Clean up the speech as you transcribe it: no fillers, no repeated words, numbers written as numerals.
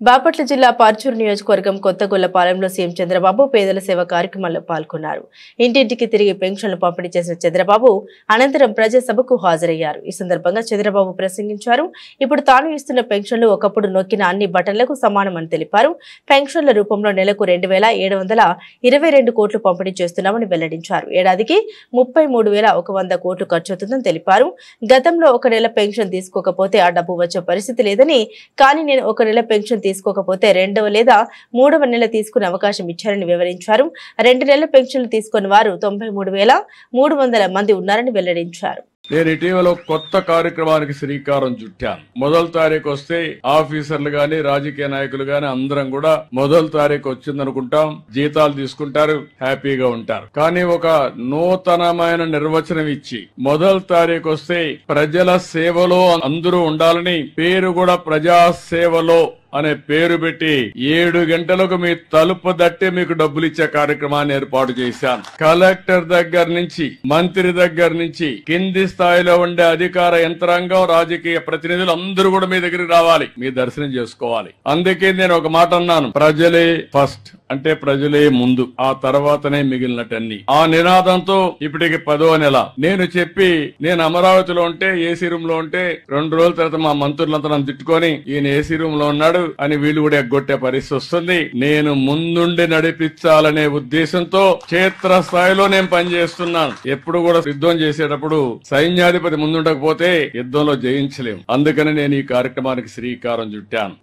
బాపట్ల జిల్లా పర్చూరు నియోజకవర్గం కొత్తగొల్లపాలెంలో సీఎం చంద్రబాబు పేదల సేవ కార్యక్రమంలో పాల్గొన్నారు. ఇంటింటికి తిరిగి పెన్షన్లు పంపిణీ చేసిన చంద్రబాబు అనంతరం ప్రజాసభకు హాజరయ్యారు. ఈ సందర్భంగా చంద్రబాబు ప్రసంగించారు. ఇప్పుడు తాను ఇస్తున్న పెన్షన్లు ఒకప్పుడు నొక్కిన అన్ని బటన్లకు సమానమని తెలిపారు. పెన్షన్ల రూపంలో నెలకు 2,722 కోట్లు పంపిణీ చేస్తున్నామని వెల్లడించారు. ఏడాదికి 33,100 కోట్లు ఖర్చవుతుందని తెలిపారు. గతంలో ఒక నెల పెన్షన్ తీసుకోకపోతే ఆ డబ్బు వచ్చే పరిస్థితి లేదని, కానీ నేను ఒక నెల పెన్షన్ తీసుకోకపోతే 2వ లేదా 3వ నెల తీసుకునే అవకాశం ఇచ్చారని వివరించారు. 2 నెలల పెన్షన్లు తీసుకున్న వారు 93,300 మంది ఉన్నారని వెల్లడించారు. నేను ఇటీవల కొత్త కార్యక్రమానికి శ్రీకారం చుట్టాను. మొదటి తారీఖు వస్తే ఆఫీసర్లు గాని రాజకీయ నాయకులు గాని అందరం కూడా మొదటి తారీఖు వచ్చిందనుకుంటాం, జీతాలు తీసుకుంటారు, హ్యాపీగా ఉంటారు. కానీ ఒక నూతనమైన నిర్వచనం ఇచ్చి మొదటి తారీఖు వస్తే ప్రజల సేవలో అందరూ ఉండాలని, పేరు కూడా ప్రజా సేవలో అనే పేరు పెట్టి 7 గంటలకు మీ తలుపు దట్టి మీకు డబ్బులు ఇచ్చే కార్యక్రమాన్ని ఏర్పాటు చేశాను. కలెక్టర్ దగ్గర నుంచి మంత్రి దగ్గర నుంచి కింది స్థాయిలో ఉండే అధికార యంత్రాంగం, రాజకీయ ప్రతినిధులు అందరూ కూడా మీ దగ్గరికి రావాలి, మీ దర్శనం చేసుకోవాలి. అందుకే నేను ఒక మాట అన్నాను, ప్రజలే ఫస్ట్, అంటే ప్రజలే ముందు, ఆ తర్వాతనే మిగిలినటన్ని. ఆ నినాదంతో ఇప్పటికి 10వ నెల నేను అమరావతిలో ఉంటే ఏసీ రూమ్ లో ఉంటే 2 రోజుల తర్వాత మా మంత్రులంతా నన్ను తిట్టుకొని ఈయన ఏసీ రూమ్ లో ఉన్నాడు అని వీళ్ళు కూడా ఎగ్గొట్టే పరిస్థితి వస్తుంది. నేను ముందుండి నడిపించాలనే ఉద్దేశంతో క్షేత్ర స్థాయిలో నేను పనిచేస్తున్నాను. ఎప్పుడు కూడా యుద్ధం చేసేటప్పుడు సైన్యాధిపతి ముందుండకపోతే యుద్ధంలో జయించలేము. అందుకని నేను ఈ కార్యక్రమానికి శ్రీకారం చుట్టాను.